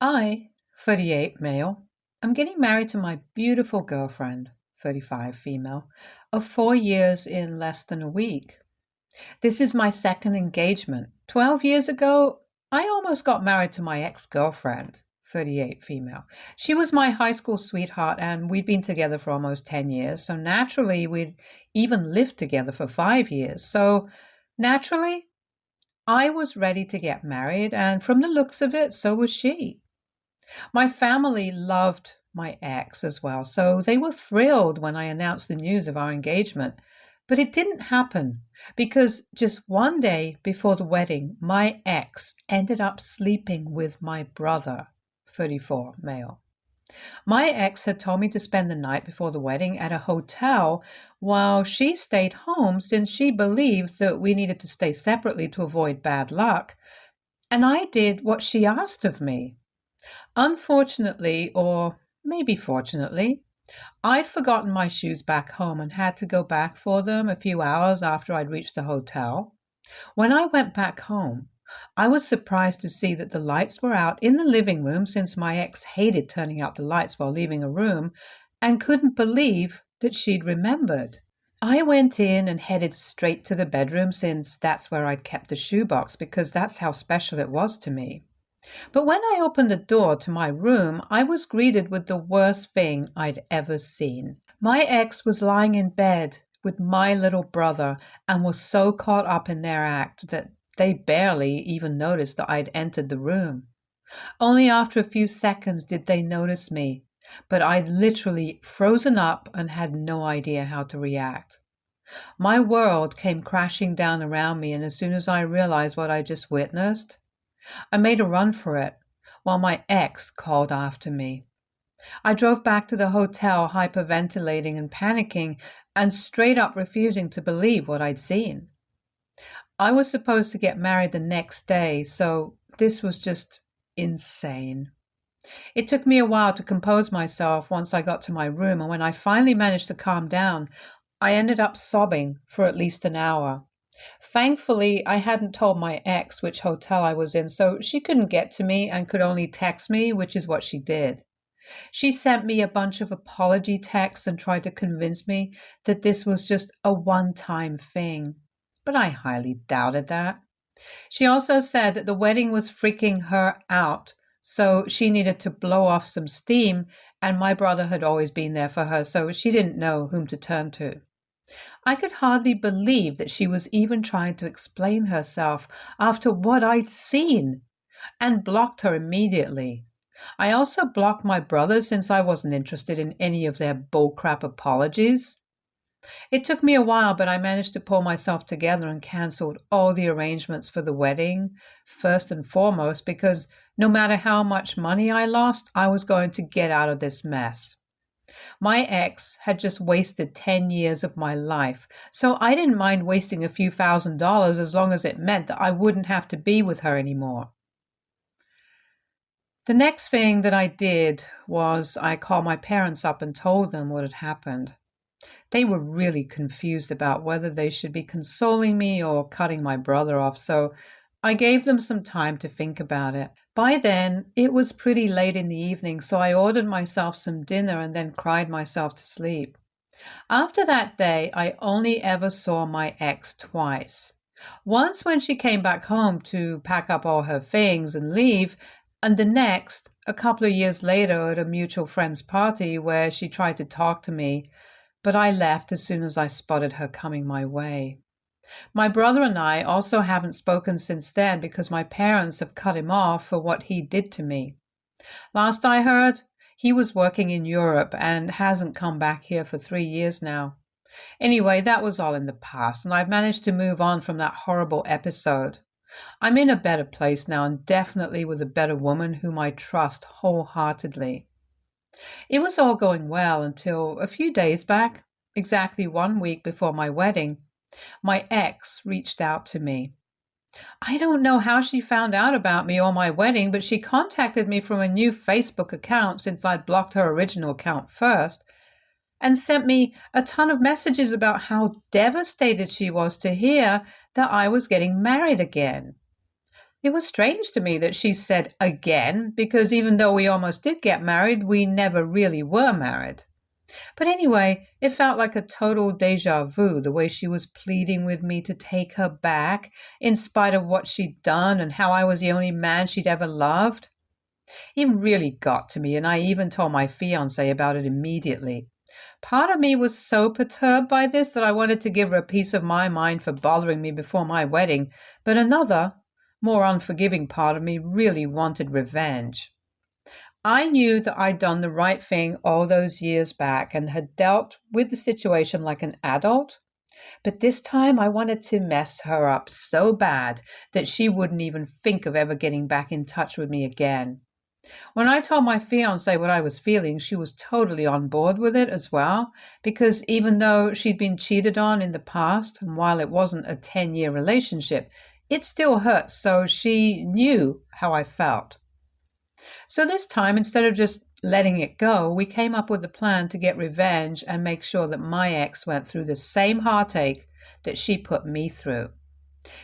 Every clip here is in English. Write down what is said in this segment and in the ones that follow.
I, 38 male, am getting married to my beautiful girlfriend, 35 female, of 4 years in less than a week. This is my second engagement. 12 years ago, I almost got married to my ex girlfriend, 38 female. She was my high school sweetheart, and we'd been together for almost 10 years. So naturally, we'd even lived together for 5 years. So naturally, I was ready to get married, and from the looks of it, so was she. My family loved my ex as well, so they were thrilled when I announced the news of our engagement. But it didn't happen because just one day before the wedding, my ex ended up sleeping with my brother, 34 male. My ex had told me to spend the night before the wedding at a hotel while she stayed home since she believed that we needed to stay separately to avoid bad luck. And I did what she asked of me. Unfortunately, or maybe fortunately, I'd forgotten my shoes back home and had to go back for them a few hours after I'd reached the hotel. When I went back home, I was surprised to see that the lights were out in the living room since my ex hated turning out the lights while leaving a room and couldn't believe that she'd remembered. I went in and headed straight to the bedroom since that's where I'd kept the shoebox because that's how special it was to me. But when I opened the door to my room, I was greeted with the worst thing I'd ever seen. My ex was lying in bed with my little brother and was so caught up in their act that they barely even noticed that I'd entered the room. Only after a few seconds did they notice me, but I'd literally frozen up and had no idea how to react. My world came crashing down around me, and as soon as I realized what I just witnessed, I made a run for it while my ex called after me. I drove back to the hotel hyperventilating and panicking and straight up refusing to believe what I'd seen. I was supposed to get married the next day, so this was just insane. It took me a while to compose myself once I got to my room, and when I finally managed to calm down, I ended up sobbing for at least an hour. Thankfully, I hadn't told my ex which hotel I was in, so she couldn't get to me and could only text me, which is what she did. She sent me a bunch of apology texts and tried to convince me that this was just a one-time thing, but I highly doubted that. She also said that the wedding was freaking her out, so she needed to blow off some steam, and my brother had always been there for her, so she didn't know whom to turn to. I could hardly believe that she was even trying to explain herself after what I'd seen, and blocked her immediately. I also blocked my brother since I wasn't interested in any of their bullcrap apologies. It took me a while, but I managed to pull myself together and canceled all the arrangements for the wedding, first and foremost, because no matter how much money I lost, I was going to get out of this mess. My ex had just wasted 10 years of my life, so I didn't mind wasting a few $1,000s as long as it meant that I wouldn't have to be with her anymore. The next thing that I did was I called my parents up and told them what had happened. They were really confused about whether they should be consoling me or cutting my brother off, so I gave them some time to think about it. By then, it was pretty late in the evening, so I ordered myself some dinner and then cried myself to sleep. After that day, I only ever saw my ex twice. Once when she came back home to pack up all her things and leave, and the next, a couple of years later at a mutual friend's party where she tried to talk to me, but I left as soon as I spotted her coming my way. My brother and I also haven't spoken since then because my parents have cut him off for what he did to me. Last I heard, he was working in Europe and hasn't come back here for 3 years now. Anyway, that was all in the past, and I've managed to move on from that horrible episode. I'm in a better place now and definitely with a better woman whom I trust wholeheartedly. It was all going well until a few days back, exactly 1 week before my wedding, my ex reached out to me. I don't know how she found out about me or my wedding, but she contacted me from a new Facebook account since I'd blocked her original account first, and sent me a ton of messages about how devastated she was to hear that I was getting married again. It was strange to me that she said again, because even though we almost did get married, we never really were married. But anyway, it felt like a total deja vu, the way she was pleading with me to take her back, in spite of what she'd done and how I was the only man she'd ever loved. It really got to me, and I even told my fiancé about it immediately. Part of me was so perturbed by this that I wanted to give her a piece of my mind for bothering me before my wedding, but another, more unforgiving part of me really wanted revenge. I knew that I'd done the right thing all those years back and had dealt with the situation like an adult, but this time I wanted to mess her up so bad that she wouldn't even think of ever getting back in touch with me again. When I told my fiancé what I was feeling, she was totally on board with it as well, because even though she'd been cheated on in the past, and while it wasn't a 10-year relationship, it still hurt, so she knew how I felt. So this time, instead of just letting it go, we came up with a plan to get revenge and make sure that my ex went through the same heartache that she put me through.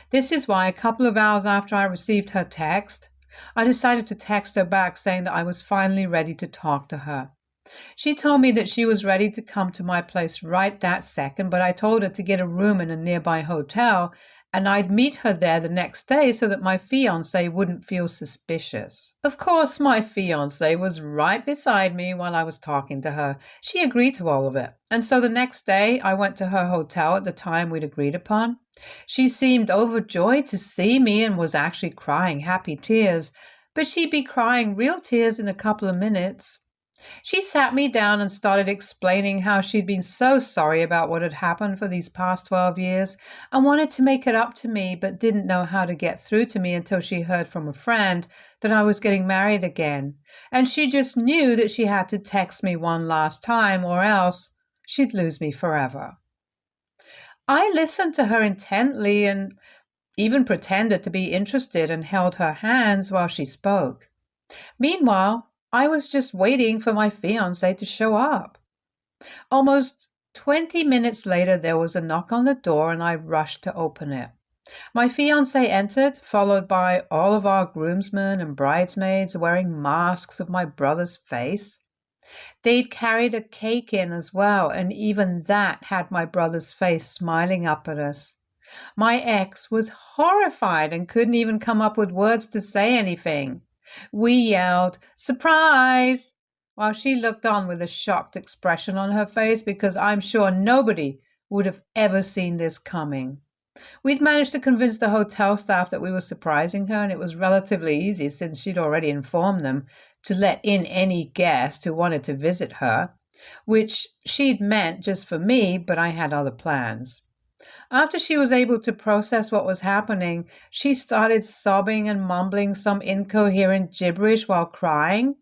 This is why a couple of hours after I received her text, I decided to text her back saying that I was finally ready to talk to her. She told me that she was ready to come to my place right that second, but I told her to get a room in a nearby hotel and I'd meet her there the next day so that my fiancé wouldn't feel suspicious. Of course, my fiancé was right beside me while I was talking to her. She agreed to all of it. And so the next day, I went to her hotel at the time we'd agreed upon. She seemed overjoyed to see me and was actually crying happy tears, but she'd be crying real tears in a couple of minutes. She sat me down and started explaining how she'd been so sorry about what had happened for these past 12 years and wanted to make it up to me, but didn't know how to get through to me until she heard from a friend that I was getting married again. And she just knew that she had to text me one last time or else she'd lose me forever. I listened to her intently and even pretended to be interested and held her hands while she spoke. Meanwhile, I was just waiting for my fiancé to show up. Almost 20 minutes later, there was a knock on the door and I rushed to open it. My fiancé entered, followed by all of our groomsmen and bridesmaids wearing masks of my brother's face. They'd carried a cake in as well, and even that had my brother's face smiling up at us. My ex was horrified and couldn't even come up with words to say anything. We yelled, "Surprise!" while she looked on with a shocked expression on her face because I'm sure nobody would have ever seen this coming. We'd managed to convince the hotel staff that we were surprising her, and it was relatively easy since she'd already informed them to let in any guest who wanted to visit her, which she'd meant just for me, but I had other plans. After she was able to process what was happening, she started sobbing and mumbling some incoherent gibberish while crying,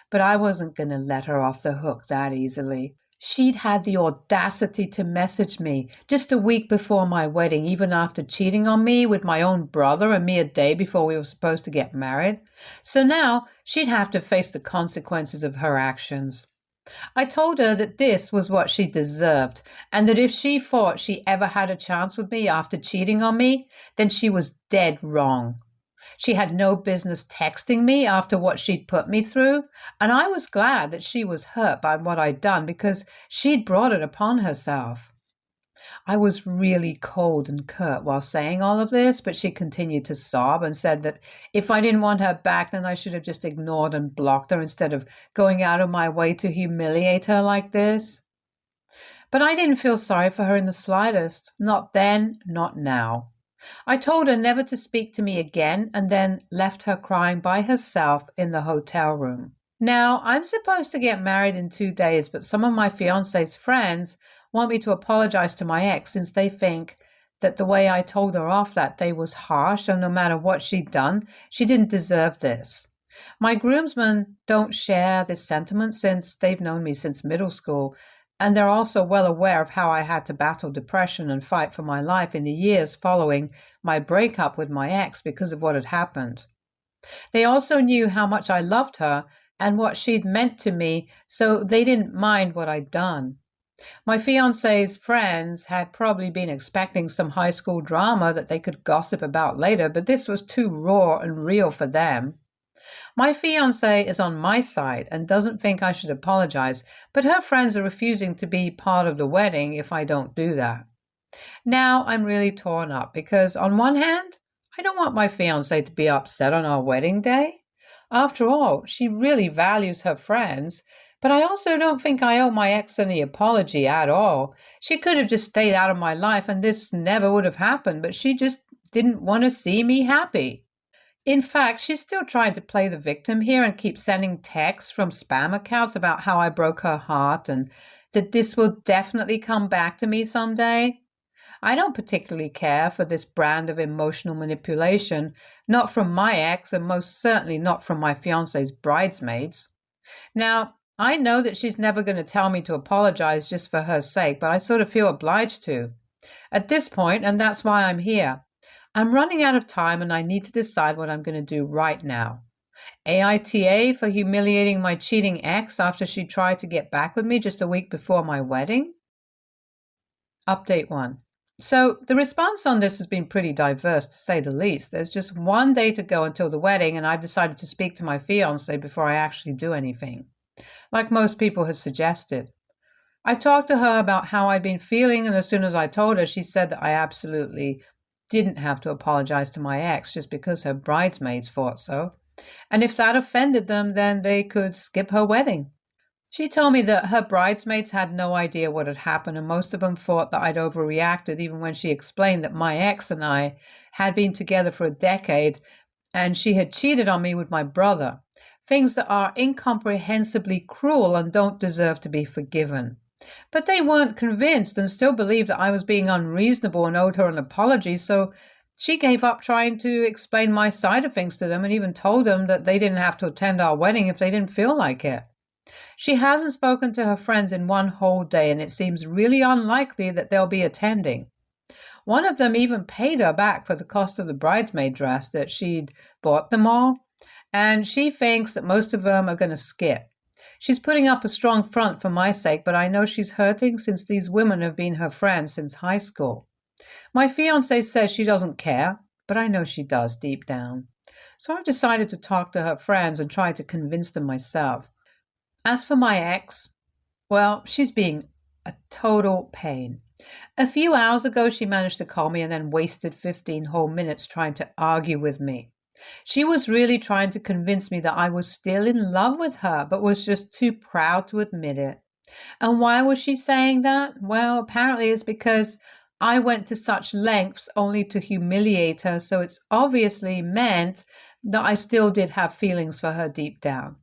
but I wasn't going to let her off the hook that easily. She'd had the audacity to message me just a week before my wedding, even after cheating on me with my own brother a mere day before we were supposed to get married. So now she'd have to face the consequences of her actions. I told her that this was what she deserved, and that if she thought she ever had a chance with me after cheating on me, then she was dead wrong. She had no business texting me after what she'd put me through, and I was glad that she was hurt by what I'd done because she'd brought it upon herself. I was really cold and curt while saying all of this, but she continued to sob and said that if I didn't want her back, then I should have just ignored and blocked her instead of going out of my way to humiliate her like this. But I didn't feel sorry for her in the slightest. Not then, not now. I told her never to speak to me again and then left her crying by herself in the hotel room. Now, I'm supposed to get married in 2 days, but some of my fiancé's friends want me to apologize to my ex since they think that the way I told her off that day was harsh, and no matter what she'd done, she didn't deserve this. My groomsmen don't share this sentiment since they've known me since middle school, and they're also well aware of how I had to battle depression and fight for my life in the years following my breakup with my ex because of what had happened. They also knew how much I loved her and what she'd meant to me, so they didn't mind what I'd done. My fiance's friends had probably been expecting some high school drama that they could gossip about later, but this was too raw and real for them. My fiance is on my side and doesn't think I should apologize, but her friends are refusing to be part of the wedding if I don't do that. Now I'm really torn up because, on one hand, I don't want my fiance to be upset on our wedding day. After all, she really values her friends, but I also don't think I owe my ex any apology at all. She could have just stayed out of my life and this never would have happened, but she just didn't want to see me happy. In fact, she's still trying to play the victim here and keeps sending texts from spam accounts about how I broke her heart and that this will definitely come back to me someday. I don't particularly care for this brand of emotional manipulation, not from my ex and most certainly not from my fiance's bridesmaids. Now, I know that she's never going to tell me to apologize just for her sake, but I sort of feel obliged to. At this point, and that's why I'm here, I'm running out of time and I need to decide what I'm going to do right now. AITA for humiliating my cheating ex after she tried to get back with me just a week before my wedding? Update 1. So the response on this has been pretty diverse, to say the least. There's just one day to go until the wedding, and I've decided to speak to my fiance before I actually do anything, like most people have suggested. I talked to her about how I'd been feeling, and as soon as I told her, she said that I absolutely didn't have to apologize to my ex just because her bridesmaids thought so. And if that offended them, then they could skip her wedding. She told me that her bridesmaids had no idea what had happened, and most of them thought that I'd overreacted, even when she explained that my ex and I had been together for a decade and she had cheated on me with my brother. Things that are incomprehensibly cruel and don't deserve to be forgiven. But they weren't convinced and still believed that I was being unreasonable and owed her an apology, so she gave up trying to explain my side of things to them and even told them that they didn't have to attend our wedding if they didn't feel like it. She hasn't spoken to her friends in one whole day, and it seems really unlikely that they'll be attending. One of them even paid her back for the cost of the bridesmaid dress that she'd bought them all, and she thinks that most of them are going to skip. She's putting up a strong front for my sake, but I know she's hurting since these women have been her friends since high school. My fiancé says she doesn't care, but I know she does deep down. So I've decided to talk to her friends and try to convince them myself. As for my ex, well, she's being a total pain. A few hours ago, she managed to call me and then wasted 15 whole minutes trying to argue with me. She was really trying to convince me that I was still in love with her, but was just too proud to admit it. And why was she saying that? Well, apparently it's because I went to such lengths only to humiliate her, so it's obviously meant that I still did have feelings for her deep down.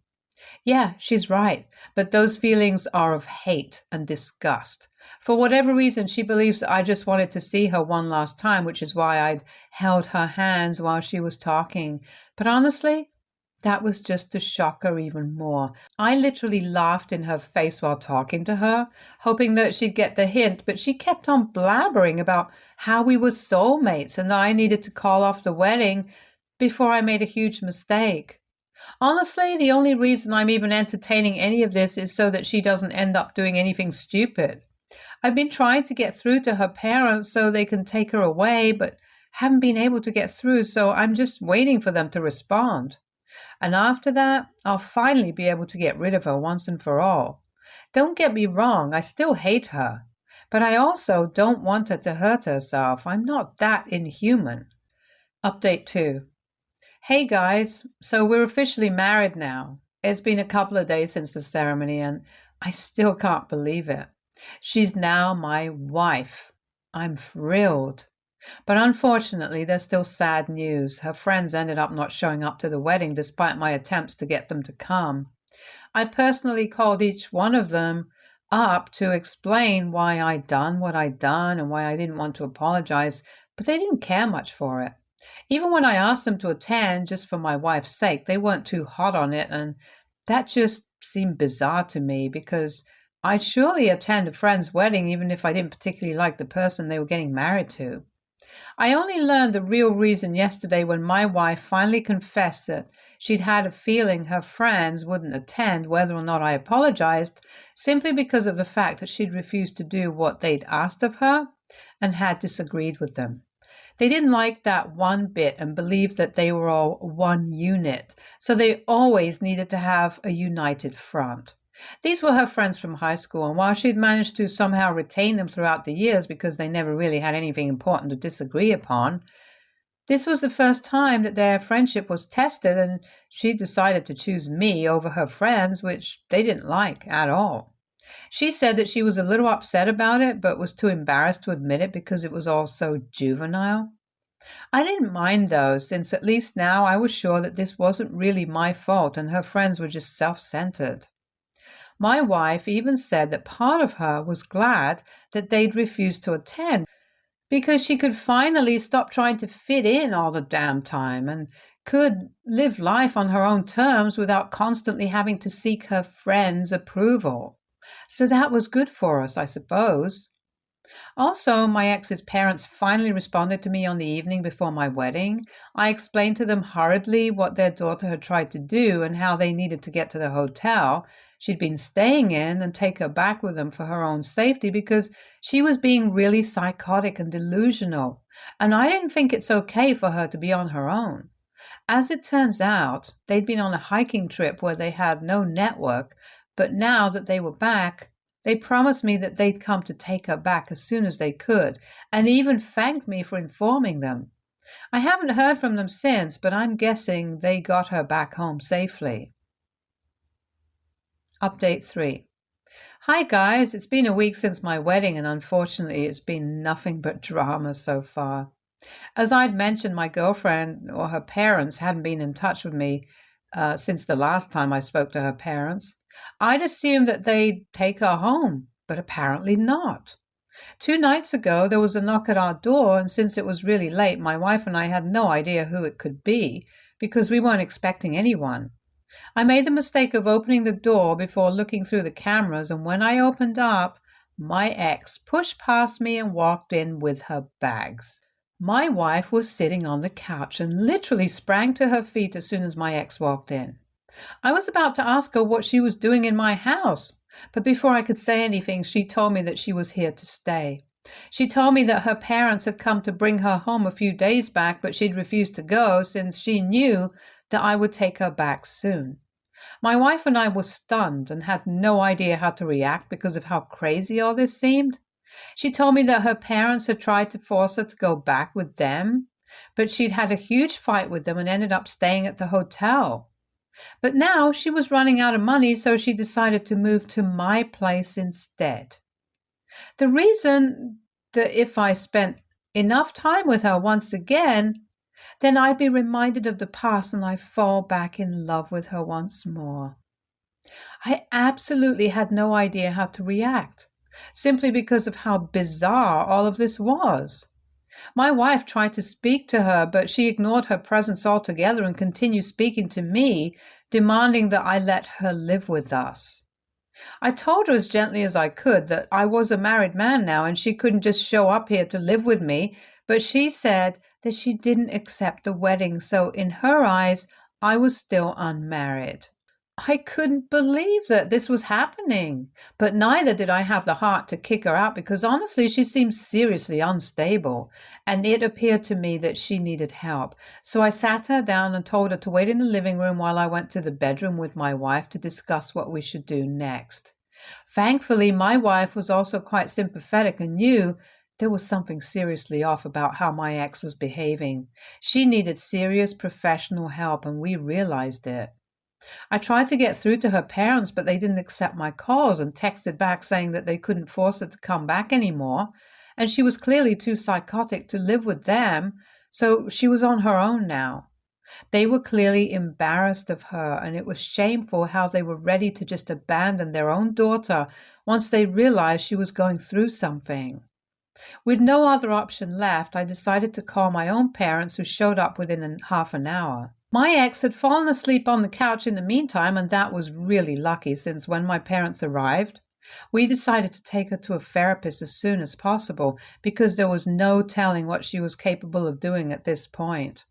Yeah, she's right, but those feelings are of hate and disgust. For whatever reason, she believes that I just wanted to see her one last time, which is why I'd held her hands while she was talking. But honestly, that was just to shock her even more. I literally laughed in her face while talking to her, hoping that she'd get the hint, but she kept on blabbering about how we were soulmates and that I needed to call off the wedding before I made a huge mistake. Honestly, the only reason I'm even entertaining any of this is so that she doesn't end up doing anything stupid. I've been trying to get through to her parents so they can take her away, but haven't been able to get through, so I'm just waiting for them to respond. And after that, I'll finally be able to get rid of her once and for all. Don't get me wrong, I still hate her, but I also don't want her to hurt herself. I'm not that inhuman. Update 2. Hey guys, so we're officially married now. It's been a couple of days since the ceremony and I still can't believe it. She's now my wife. I'm thrilled. But unfortunately, there's still sad news. Her friends ended up not showing up to the wedding despite my attempts to get them to come. I personally called each one of them up to explain why I'd done what I'd done and why I didn't want to apologize, but they didn't care much for it. Even when I asked them to attend just for my wife's sake, they weren't too hot on it, and that just seemed bizarre to me because I'd surely attend a friend's wedding even if I didn't particularly like the person they were getting married to. I only learned the real reason yesterday when my wife finally confessed that She'd had a feeling her friends wouldn't attend whether or not I apologized, simply because of the fact that she'd refused to do what they'd asked of her and had disagreed with them. They didn't like that one bit and believed that they were all one unit, so they always needed to have a united front. These were her friends from high school, and while she'd managed to somehow retain them throughout the years because they never really had anything important to disagree upon, this was the first time that their friendship was tested, and she decided to choose me over her friends, which they didn't like at all. She said that she was a little upset about it, but was too embarrassed to admit it because it was all so juvenile. I didn't mind though, since at least now I was sure that this wasn't really my fault and her friends were just self-centered. My wife even said that part of her was glad that they'd refused to attend because she could finally stop trying to fit in all the damn time and could live life on her own terms without constantly having to seek her friends' approval. So that was good for us, I suppose. Also, my ex's parents finally responded to me on the evening before my wedding. I explained to them hurriedly what their daughter had tried to do and how they needed to get to the hotel she'd been staying in and take her back with them for her own safety because she was being really psychotic and delusional, and I didn't think it's okay for her to be on her own. As it turns out, they'd been on a hiking trip where they had no network, but now that they were back, they promised me that they'd come to take her back as soon as they could, and even thanked me for informing them. I haven't heard from them since, but I'm guessing they got her back home safely. Update 3. Hi guys, it's been a week since my wedding and unfortunately it's been nothing but drama so far. As I'd mentioned, my girlfriend or her parents hadn't been in touch with me since the last time I spoke to her parents. I'd assumed that they'd take her home, but apparently not. 2 nights ago there was a knock at our door, and since it was really late, my wife and I had no idea who it could be because we weren't expecting anyone. I made the mistake of opening the door before looking through the cameras, and when I opened up, my ex pushed past me and walked in with her bags. My wife was sitting on the couch and literally sprang to her feet as soon as my ex walked in. I was about to ask her what she was doing in my house, but before I could say anything, she told me that she was here to stay. She told me that her parents had come to bring her home a few days back, but she'd refused to go since she knew that I would take her back soon. My wife and I were stunned and had no idea how to react because of how crazy all this seemed. She told me that her parents had tried to force her to go back with them, but she'd had a huge fight with them and ended up staying at the hotel. But now she was running out of money, so she decided to move to my place instead. The reason that if I spent enough time with her once again, then I'd be reminded of the past and I'd fall back in love with her once more. I absolutely had no idea how to react, simply because of how bizarre all of this was. My wife tried to speak to her, but she ignored her presence altogether and continued speaking to me, demanding that I let her live with us. I told her as gently as I could that I was a married man now and she couldn't just show up here to live with me, but she said that she didn't accept the wedding, so in her eyes, I was still unmarried. I couldn't believe that this was happening, but neither did I have the heart to kick her out because honestly she seemed seriously unstable, and it appeared to me that she needed help. So I sat her down and told her to wait in the living room while I went to the bedroom with my wife to discuss what we should do next. Thankfully, my wife was also quite sympathetic and knew there was something seriously off about how my ex was behaving. She needed serious professional help, and we realized it. I tried to get through to her parents, but they didn't accept my calls and texted back saying that they couldn't force her to come back anymore, and she was clearly too psychotic to live with them, so she was on her own now. They were clearly embarrassed of her, and it was shameful how they were ready to just abandon their own daughter once they realized she was going through something. With no other option left, I decided to call my own parents, who showed up within half an hour. My ex had fallen asleep on the couch in the meantime, and that was really lucky since when my parents arrived, we decided to take her to a therapist as soon as possible because there was no telling what she was capable of doing at this point.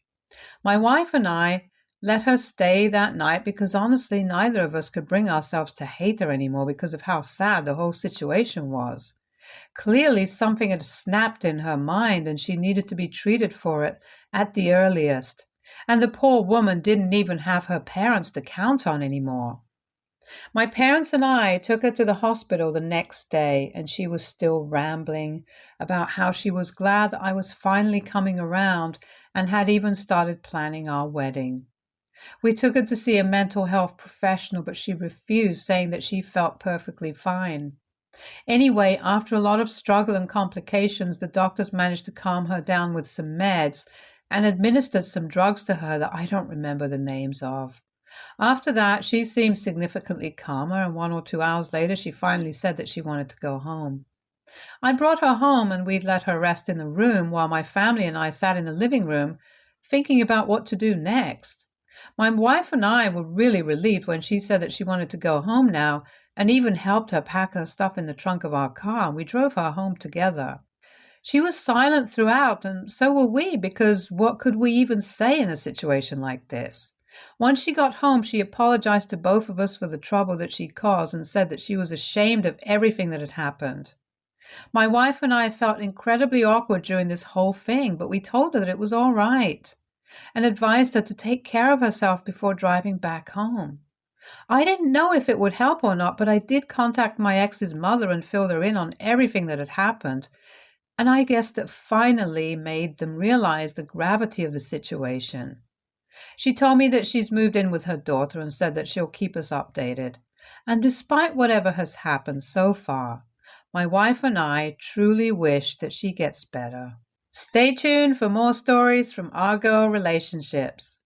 My wife and I let her stay that night because honestly, neither of us could bring ourselves to hate her anymore because of how sad the whole situation was. Clearly, something had snapped in her mind and she needed to be treated for it at the earliest. And the poor woman didn't even have her parents to count on anymore. My parents and I took her to the hospital the next day, and she was still rambling about how she was glad that I was finally coming around and had even started planning our wedding. We took her to see a mental health professional, but she refused, saying that she felt perfectly fine. Anyway, after a lot of struggle and complications, the doctors managed to calm her down with some meds and administered some drugs to her that I don't remember the names of. After that, she seemed significantly calmer, and 1 or 2 hours later, she finally said that she wanted to go home. I brought her home and we'd let her rest in the room while my family and I sat in the living room thinking about what to do next. My wife and I were really relieved when she said that she wanted to go home now and even helped her pack her stuff in the trunk of our car, and we drove her home together. She was silent throughout, and so were we, because what could we even say in a situation like this? Once she got home, she apologized to both of us for the trouble that she caused and said that she was ashamed of everything that had happened. My wife and I felt incredibly awkward during this whole thing, but we told her that it was all right and advised her to take care of herself before driving back home. I didn't know if it would help or not, but I did contact my ex's mother and filled her in on everything that had happened, and I guess that finally made them realize the gravity of the situation. She told me that she's moved in with her daughter and said that she'll keep us updated. And despite whatever has happened so far, my wife and I truly wish that she gets better. Stay tuned for more stories from our girl relationships.